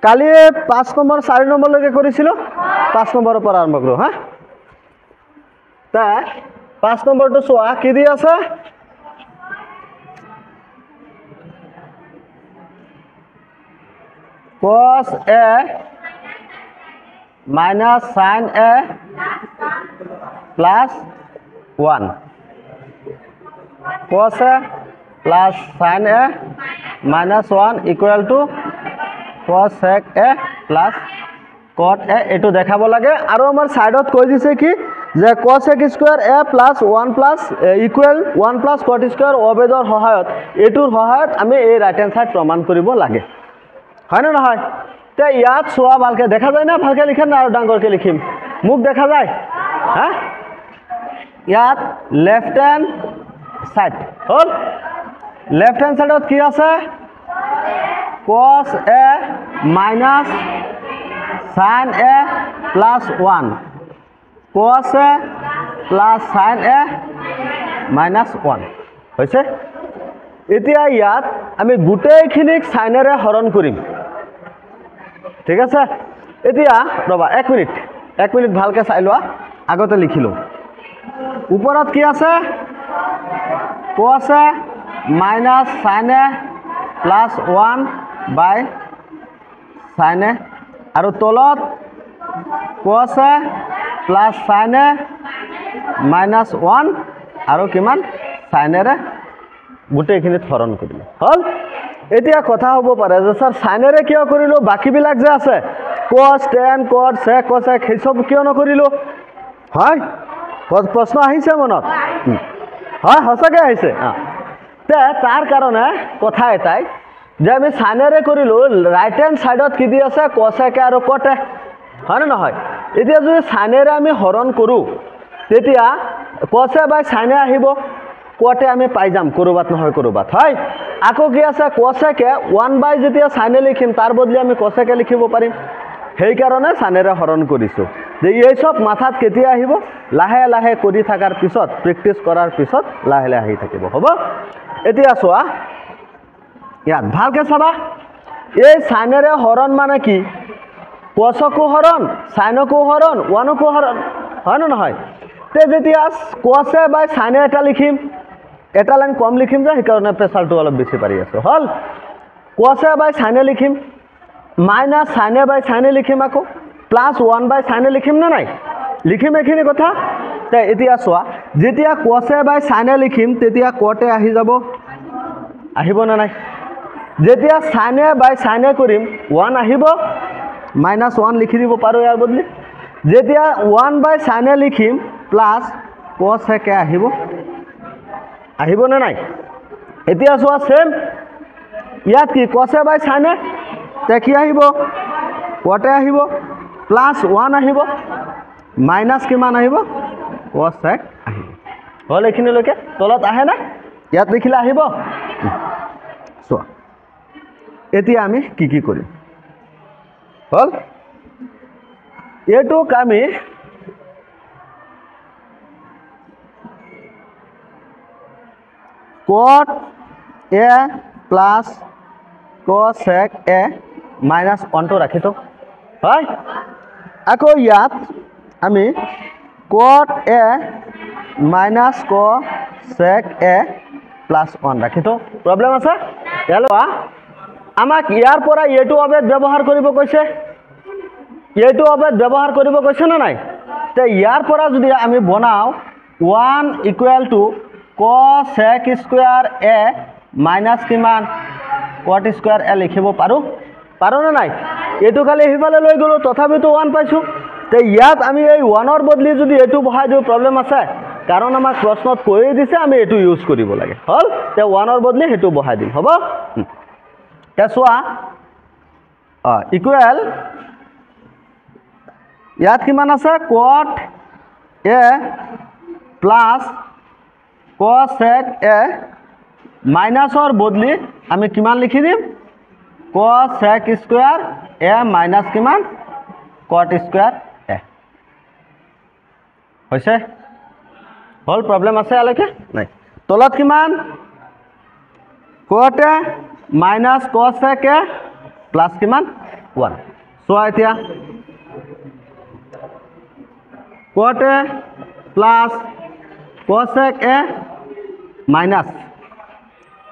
কালি 5 number 4 নম্বৰলৈকে কৰিছিল 5 নম্বৰৰ পৰা আৰম্ভ কৰো হা তা 5 নম্বৰটো চোৱা কি দি আছে cos a minus sin a plus 1 cos a plus sin a minus 1 equal to cos sec a plus cot a এটো দেখাব লাগে আৰু আমাৰ সাইডত কৈ দিছে কি যে cos sec square a plus 1 plus equal 1 plus cot square অবেদৰ সহায়ত এটোৰ সহায়ত আমি এই ৰাইট হ্যান্ড সাইড প্ৰমাণ কৰিব লাগে হয় না নহয় তে ইয়াত সোয়া ভালকে দেখা যায় না ভালকে লিখেন না আৰু ডাঙৰকে লিখিম মুখ দেখা যায় হ্যাঁ ইয়াত লেফট হ্যান্ড সাইড হল লেফট হ্যান্ড সাইডত কি আছে cos a minus sin a plus 1 cos a plus sin a minus 1 হৈছে এতিয়া ইয়াত আমি গুটেইখিনিক সাইনেৰে হৰণ কৰিম ঠিক আছে এতিয়া ৰবা 1 মিনিট ভালকে চাই লোৱা আগতে লিখিলো ওপৰত কি আছে cos a minus sin a plus 1 by sin a আৰু তলত cos a plus sin a minus 1 আৰু কিমান sin a ৰে গুটেইখিনি হৰণ কৰিলো হল এতিয়া কথা হ'ব পাৰে যে স্যাৰ sin a ৰে কিয় কৰিলো বাকি বিলাক যে আছে cos tan cot sec cosec এই সব কিয় নকৰিলো হয় প্ৰশ্ন আহিছে মনত হয় হসকে আহিছে তে তাৰ কাৰণে কথা এটাই যে আমি sin a ৰে কৰিলো ৰাইট হ্যান্ড সাইডত কি দি আছে cosec আৰু cot হয় না নহয় এতিয়া যদি sin a ৰে আমি হৰণ কৰো তেতিয়া cos a by sin a আহিব cot a আমি পাই যাম কৰবাত নহয় কৰবাত হয় আকৌ কি আছে cosec 1 বাই যেতিয়া sin a লিখিম তাৰ বদলি আমি cosec লিখিব পাৰিম সেই কাৰণে sin a ৰে হৰণ কৰিছো যে এই সব মাথাত কেতিয়া আহিব লাহে লাহে কৰি থাকাৰ পিছত প্ৰেক্টিস কৰাৰ পিছত লাহে লাহে আহি থাকিব হ'ব এতিয়া চোৱা ইয়াত ভালকে চাবা এই sin a ৰে হৰণ মানে কি cosকো হৰণ sinকো হৰণ 1কো হৰণ হয় না নহয় তে যেতিয়া cos a by sin a এটা লিখিম এটা লাইন কম লিখিম যে সেই কাৰণে প্ৰেছাৰটো অলপ বেছি পাৰি আছে হল cos a by sin a লিখিম minus sin a by sin a লিখিম আকৌ প্লাস 1 বাই sin a লিখিম না নাই লিখিম এখিনি কথা তে এতিয়া চোৱা যেতিয়া cos a by sin a লিখিম তেতিয়া cot a আহি যাব আহিব না নাই যেতিয়া sin a by sin a কৰিম 1 আহিব মাইনাস 1 লিখি দিব পাৰো ইয়াৰ বদলি যেতিয়া 1 বাই sin a লিখিম প্লাস cos sec a আহিব না নাই এতিয়া চোৱা সেম ইয়াত কি cos a by sin a তে কি আহিব cot a আহিব প্লাস 1 আহিব মাইনাস কিমান আহিব cos sec আহিব হল এখিনি লৈকে তলত আহে না ইয়াত লিখিলে আহিব চোৱা এতিয়া আমি কি কৰিম হল এটো আমি cot a plus cos sec a minus 1 টো ৰাখি তো হয় আকৌ ইয়াত আমি cot a minus cos sec a plus 1 ৰাখি তো প্ৰবলেম আছে হেল্ল আমাক ইয়াৰ পৰা এটো অবেদ ব্যৱহাৰ কৰিব কৈছে এটো অবেদ ব্যৱহাৰ কৰিব কৈছে না নাই তে ইয়াৰ পৰা যদি আমি বনাও 1 equal to cos sec square a minus কিমান cot square a লিখিব পাৰো না নাই এটো খালি হিফালে লৈ গলো তথাপিতো 1 পাইছো তে ইয়াত আমি এই 1 ৰ বদলি যদি এটো বহাই দিও প্ৰবলেম আছে কাৰণ আমাক প্ৰশ্নত কৈ দিছে আমি এটো ইউজ কৰিব লাগে হল তে 1 ৰ বদলি হেতু বহাই দিম হ'ব তে চোৱা ইকুৱেল ইয়াত কিমান আছে cot a plus cos sec a মাইনাসৰ বদলি আমি কিমান লিখি দিম cos sec square a minus কিমান cot square a হৈছে হল প্ৰবলেম আছে আলৈকে নাই তলত কিমান cot a minus cosec a plus কিমান 1 চোৱা এতিয়া কট এ প্লাছ কচেক এ মাইনাছ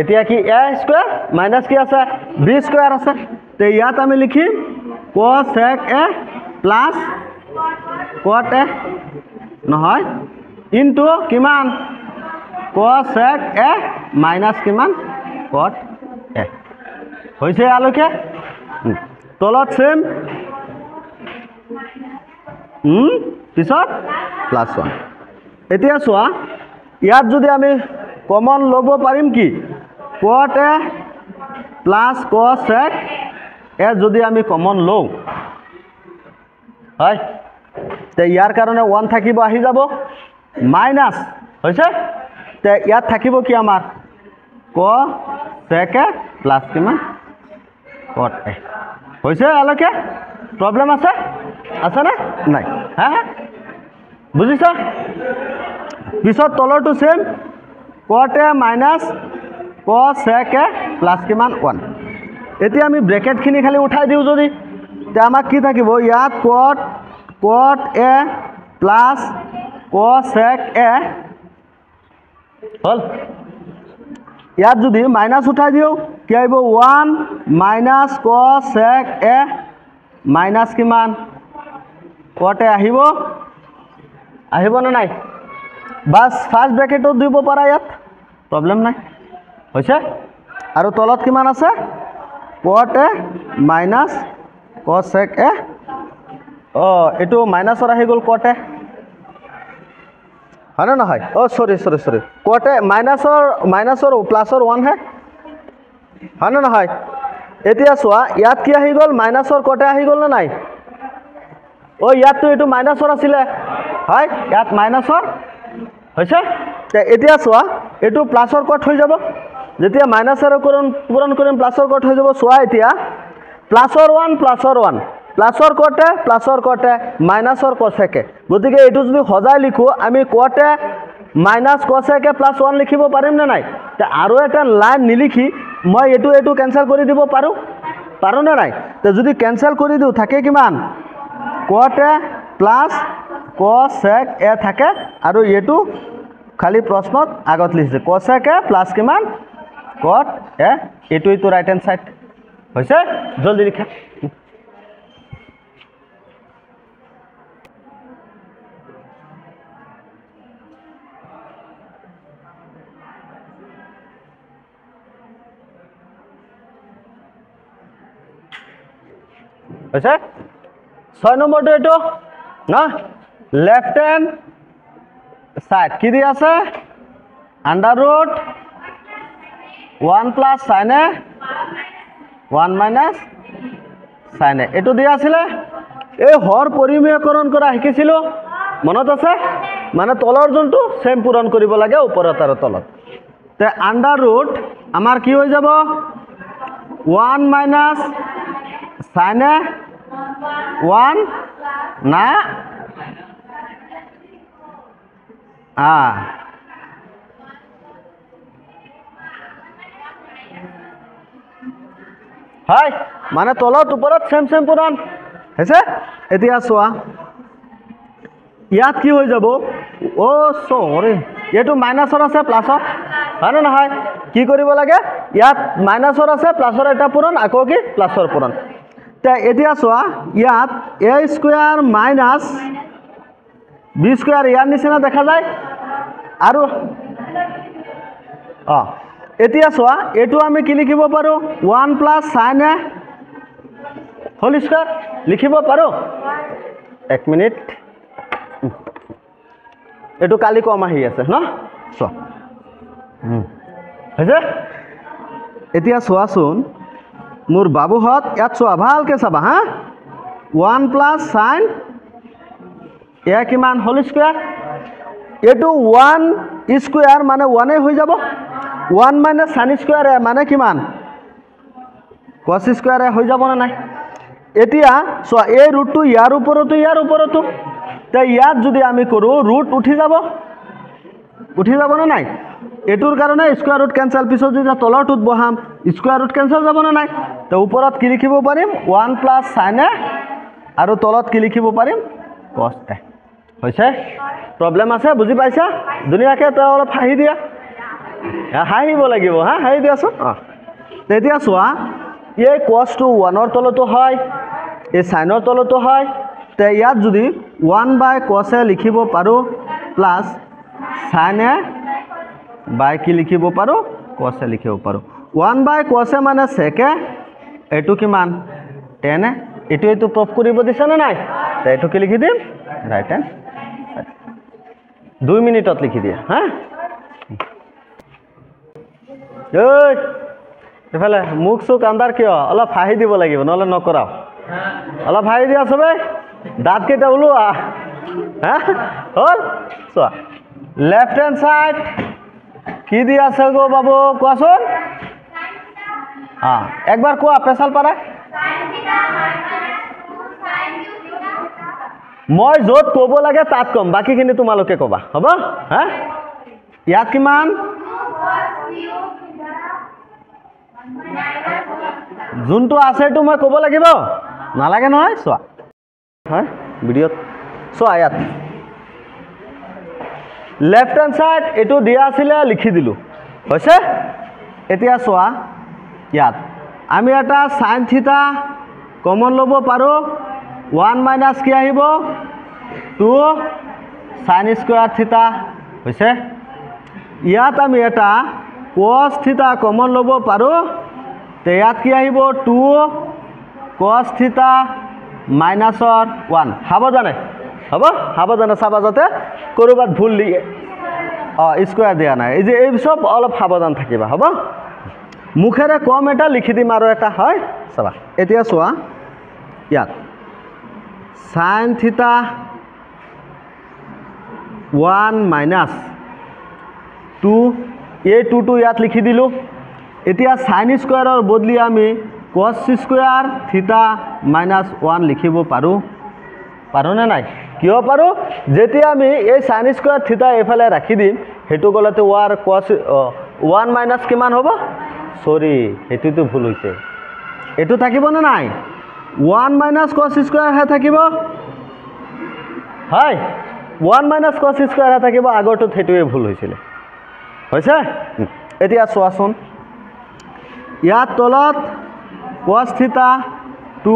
এতিয়া কি এ স্কোয়াৰ মাইনাছ কি আছে বি স্কোয়াৰ আছে তে ইয়াত আমি লিখিম কচেক এ প্লাছ কট এ নহয় ইনটু কিমান কচেক এ মাইনাছ কিমান কট এ হৈছে ইয়ালৈকে তলত সেম পিছত প্লাছ 1 এতিয়া চোৱা ইয়াত যদি আমি কমন ল'ব পাৰিম কি কট এ প্লাছ কচেক এ যদি আমি কমন লওঁ হয় তে ইয়াৰ কাৰণে 1 থাকিব আহি যাব মাইনাছ হৈছে তে ইয়াত থাকিব কি আমাৰ কচেক এ প্লাছ কিমান কট এ হৈছে ইয়ালৈকে প্ৰব্লেম আছে না নাই হা বুজিছা পিছত তলৰটো সেম কট এ মাইনাছ কচেক এ প্লাছ কিমান 1 এতিয়া আমি ব্ৰেকেটখিনি খালি উঠাই দিওঁ যদি তে আমাক কি থাকিব ইয়াত কট এ প্লাছ কচেক এ হল ইয়াত যদি মাইনাছ উঠাই দিওঁ কি আহিব 1 মাইনাছ কচেক এ মাইনাছ কিমান কট এ আহিব না নাই বাস ফাৰ্স্ট ব্ৰেকেটত দিব পাৰা ইয়াত প্ৰব্লেম নাই হৈছে আৰু তলত কিমান আছে কট এ মাইনাছ কচেক এ এটো মাইনাছৰ আহি গ'ল কট এ হয় না নহয় সৰি কট এ মাইনাছৰ প্লাছৰ 1 হে হয় না নহয় এতিয়া চোৱা ইয়াত কি আহি গ'ল মাইনাছৰ কট এ আহি গ'ল না নাই ইয়াতটো এটো মাইনাছৰ আছিলে হয় ইয়াত মাইনাছৰ হৈছে তে এতিয়া চোৱা এটো প্লাছৰ কট হৈ যাব যেতিয়া মাইনাছৰ পূৰণ কৰিম প্লাছৰ কট হৈ যাব চোৱা এতিয়া প্লাছৰ 1 প্লাছৰ কট এ মাইনাছৰ কচেক এ গতিকে এটো যদি সজাই লিখো আমি কট এ মাইনাছ কচেক এ প্লাছ 1 লিখিব পাৰিম না নাই তে আৰু এটা লাইন নিলিখি মই এটো কেনসেল কৰি দিব পাৰো না নাই তে যদি কেনসেল কৰি দিও থাকে কিমান কট এ প্লাছ কচেক এ থাকে আৰু এটো খালি প্ৰশ্নত আগত লিখিছে কচেক এ প্লাছ কিমান কট এ এটো ৰাইট হ্যান্ড সাইড হৈছে জলদি লিখা হৈছে 6 নম্বৰটো এটো না লেফট হ্যান্ড সাইড কি দি আছে under root 1 plus sin a 1 minus sin a এটো দিয়া আছিল এই হর পরিমেয়করণ করা শিকিছিল মনত আছে মানে তলৰ যোনটো সেম পূৰণ কৰিব লাগে ওপৰত আৰু তলত তে আন্ডাৰ ৰুট আমাৰ কি হৈ যাব 1 মাইনাস sin a 1 না হয় মানে তলত ওপৰত সেম পূৰণ হৈছে এতিয়া চোৱা ইয়াত কি হৈ যাব সৰি এটো মাইনাছৰ আছে প্লাছৰ হয় না নহয় কি কৰিব লাগে ইয়াত মাইনাছৰ আছে প্লাছৰ এটা পূৰণ আকৌ কি প্লাছৰ পূৰণ তে এতিয়া চোৱা ইয়াত a square minus b square ইয়াৰ নিচিনা দেখা যায় আৰু এতিয়া চোৱা এটো আমি কি লিখিব পাৰো 1 plus sin a whole square লিখিব পাৰো 1 মিনিট এটো কালি কম আহি আছে ন চোৱা হৈছে এতিয়া চোৱাচোন মোৰ বাবুহত ইয়াত চোৱা ভালকে চাবা হা 1 প্লাস sin a কিমান হোল স্কয়ার এটো 1 স্কয়ার মানে 1 এ হৈ যাব 1 মাইনাস sin স্কয়ার মানে কিমান cos স্কয়ার হৈ যাব না নাই এতিয়া সো এই ৰুটটো ইয়াৰ ওপৰতো তে ইয়াত যদি আমি কৰো ৰুট উঠি যাব না নাই এটোৰ কাৰণে স্কয়াৰ ৰুট কেনসেল পিছত যদি তলৰটোত বহাম স্কয়াৰ ৰুট কেনসেল যাব না নাই তো ওপৰত কি লিখিব পাৰিম 1 প্লাস sin a আৰু তলত কি লিখিব পাৰিম cos a হৈছে প্ৰবলেম আছে বুজি পাইছা দুনিয়াকে তো অলপ হাঁহি দিয়া হাঁহিব লাগিব হা হাঁহি দিয়াছো তেতিয়া চোৱা এই cos টো 1 ৰ তলতো হয় এই sin ৰ তলতো হয় তে ইয়াত যদি 1/cos a লিখিব পাৰো প্লাস sin a বাই কি লিখিব পাৰো cos a লিখিব পাৰো 1/cos a মানে sec a এটো কিমান tan a এটো প্রুফ কৰিব দিছ না নাই তে এটো কি লিখি দিম রাইট হ্যান্ড 2 মিনিটত লিখি দিয়া হ্যাঁ এই এফালে মুখ চুক আন্দাৰ কিয় অলপ হাঁহি দিব লাগিব নহলে নকৰাও অলপ হাঁহি দিয়া সবে দাঁত কেইটা ওলোৱা হ্যাঁ হল চোৱা লেফট হ্যান্ড সাইড কি দি আছে গো বাবু কোৱাচোন একবাৰ কোৱা পেছাল পাৰা মই যত কব লাগে তাত কম বাকিখিনি তোমালোকে কবা হ'ব হ্যাঁ ইয়াত কিমান যোনটো আছে তো মই কব লাগিব নালাগে নহয় চোৱা হয় ভিডিওত চোৱা ইয়াত লেফট হ্যান্ড সাইড এটো দিয়া আছিল লিখি দিলো হৈছে এতিয়া চোৱা ইয়াত আমি এটা sin থিটা কমন লব পাৰো 1 মাইনাস কি আহিব 2 sin স্কয়াৰ থিটা হৈছে ইয়াত আমি এটা cos থিটা কমন লব পাৰো তে ইয়াত কি আহিব 2 cos থিটা মাইনাস 1 সাবধানে হ'ব সাবধানে চাবা যাতে কৰবাত ভুল লিখে স্কয়ার দিয়া নাই এই যে এই সব অলপ সাবধান থাকিবা হ'ব মুখেৰে কম এটা লিখি দিম আৰু এটা হয় চাবা এতিয়া চোৱা ইয়াত sin থিটা 1 মাইনাস 2 এই 2 টো ইয়াত লিখি দিলো এতিয়া sin স্কয়াৰৰ বদলি আমি cos স্কয়াৰ থিটা মাইনাস 1 লিখিব পাৰো পাৰোনে নাই কিয় পাৰো যেতিয়া আমি এই sin স্কয়াৰ থিটা এফালে ৰাখি দিম হেতু গলতে ওয়ার cos 1 মাইনাস কিমান হ'ব সরি এটো তো ভুল হইছে এটো থাকিব না নাই 1 মাইনাস cos স্কয়ার হে থাকিব হাই 1 মাইনাস cos স্কয়ার হে থাকিব আগৰটো হেতুৱে ভুল হৈছিল হৈছে এতিয়া চোৱাচোন ইয়াত তলত cos থিটা 2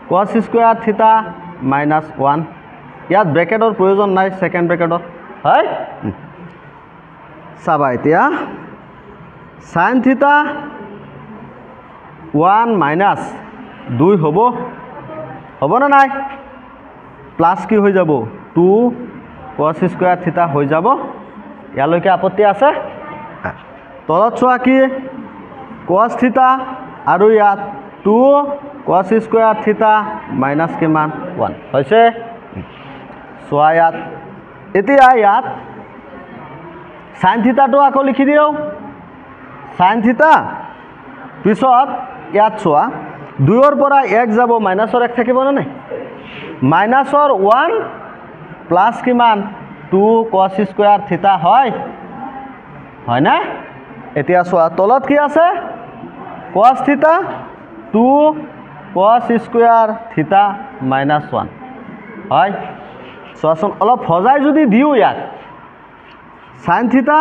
cos স্কয়াৰ থিটা মাইনাস 1 ইয়াত ব্ৰেকেটৰ প্ৰয়োজন নাই সেকেন্ড ব্ৰেকেটৰ হয় চাবা এতিয়া sin থিটা 1 মাইনাস 2 হ'ব না নাই প্লাস কি হৈ যাব 2 cos স্কয়ার থিটা হৈ যাব ইয়ালৈকে আপত্তি আছে তলত চোৱা কি cos থিটা আৰু ইয়াত 2 cos স্কয়াৰ থিটা মাইনাস কিমান 1 হৈছে চোৱা ইয়াত এতিয়া ইয়াত sin থিটাটো আকৌ লিখি দিও sin থিটা পিছত ইয়াত চোৱা 2 ৰ পৰা 1 যাব মাইনাসৰ 1 থাকিব না নাই মাইনাসৰ 1 প্লাস কিমান 2 cos স্কয়াৰ থিটা হয় না এতিয়া চোৱা তলত কি আছে cos থিটা 2 cos স্কয়াৰ থিটা মাইনাস 1 হয় চোৱাচোন অলপ ফজাই যদি দিও ইয়াত sin থিটা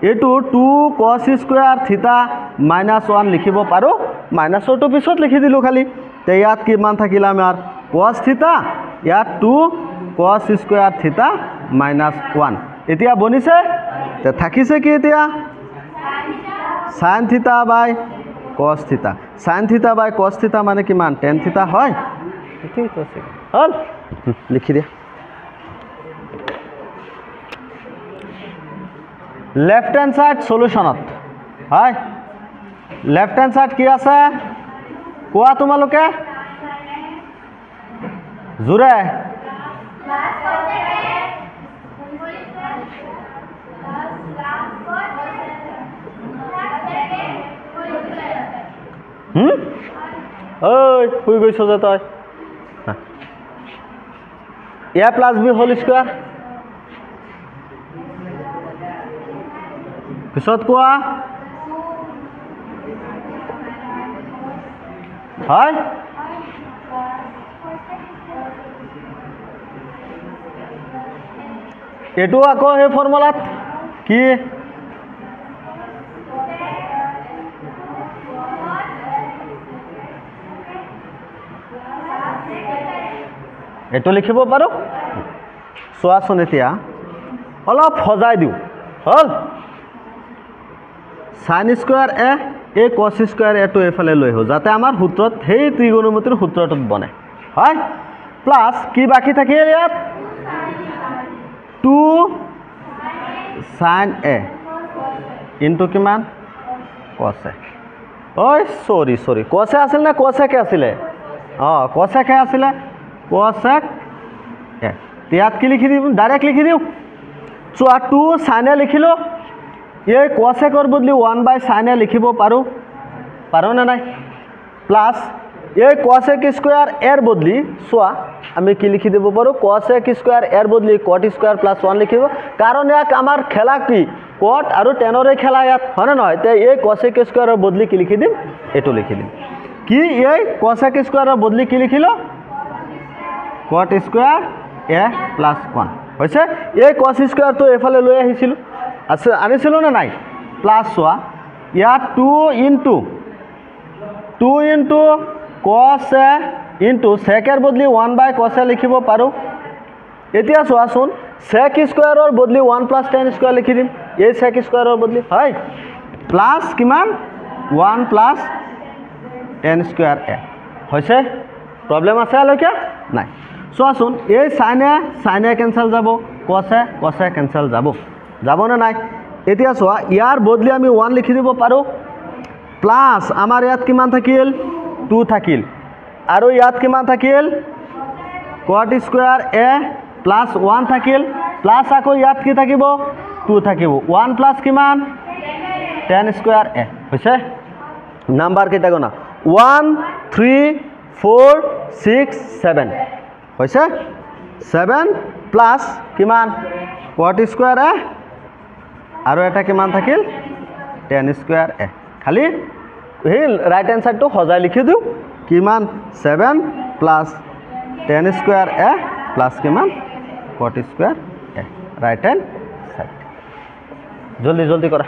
এটো 2 cos স্কয়ার থিটা মাইনাস 1 লিখিব পাৰো মাইনাসৰ তো পিছত লিখি দিলো খালি তে ইয়াত কি মান থাকিলা আমাৰ cos থিটা ইয়াত 2 cos স্কয়ার থিটা মাইনাস 1 এতিয়া বনিছে তে থাকিছে কি এতিয়া sin থিটা বাই cos থিটা sin থিটা বাই cos থিটা মানে কিমান tan থিটা হয় ঠিক আছে হল লিখি দিয়া লেফট হ্যান্ড সাইড সলিউশনত হয় লেফট হ্যান্ড সাইড কি আছে কোৱা তোমালোকে জুৰে ওই শুই গৈছ যে তই a plus b whole square পিছত কোৱা হয় এইটো আকৌ সেই ফৰ্মুলাত কি এইটো লিখিব পাৰো চোৱাচোন এতিয়া অলপ সজাই দিওঁ হ'ল সাইন স্কয়াৰ এ এই কস স্কয়াৰ এটো এফালে লৈ আহো যাতে আমাৰ সূত্ৰত সেই ত্ৰিগোণমিতিৰ সূত্ৰটো বনে হয় প্লাস কি বাকি থাকে ইয়াত 2 sin a ইনটু কিমান cos a ওই সরি cos a আছিল না cos a কে আছিলে cos a কে আছিলে cos a ইয়াত কি লিখি দিম ডাইরেক্ট লিখি দিও চোৱা 2 sin a লিখিলো এই cos a কৰ বদলি 1/sin a লিখিব পাৰো না নাই প্লাস এই cos a স্কয়াৰ এৰ বদলি চোৱা আমি কি লিখি দেব পাৰো cos a স্কয়াৰ এৰ বদলি cot স্কয়াৰ প্লাস 1 লিখিব কাৰণ ইয়াক আমাৰ খেলা কি cot আৰু tan ৰে খেলা ইয়াত হয় না নহয় তে এই cos a স্কয়াৰৰ বদলি কি লিখি দিম এটো লিখি দিম কি এই cos a স্কয়াৰৰ বদলি কি লিখিলো cot স্কয়ার a প্লাস 1 হৈছে এই cos স্কয়ার তো এফালে লৈ আহিছিল আছে আনিছিল না নাই প্লাস চোৱা ইয়াত 2 into cos a into sec এৰ বদলি 1/cos a লিখিব পাৰো এতিয়া চোৱাচোন sec স্কয়াৰৰ বদলি 1 + tan স্কয়াৰ লিখি দিম এই sec স্কয়াৰৰ বদলি হয় প্লাস কিমান 1 + tan স্কয়াৰ a হৈছে প্ৰবলেম আছে আলৈকে নাই চোৱাচোন এই sin a ক্যান্সেল যাব cos a ক্যান্সেল যাব না নাই এতিয়া চোৱা ইয়াৰ বদলি আমি 1 লিখি দিব পাৰো প্লাস আমাৰ ইয়াত কিমান থাকিল 2 থাকিল আৰু ইয়াত কিমান থাকিল cot স্কয়ার a প্লাস 1 থাকিল প্লাস আকৌ ইয়াত কি থাকিব 2 থাকিব 1 প্লাস কিমান tan স্কয়ার a হৈছে নাম্বার কেইটা গনা 1 3 4 6 7 হৈছে 7 প্লাস কিমান cot স্কয়ার a আৰু এটা কিমান থাকিল tan স্কয়ার a খালি এই রাইট হ্যান্ড সাইড তো সজাই লিখি দিও কিমান 7 plus tan square a plus কিমান cot square a right hand side জলদি কৰা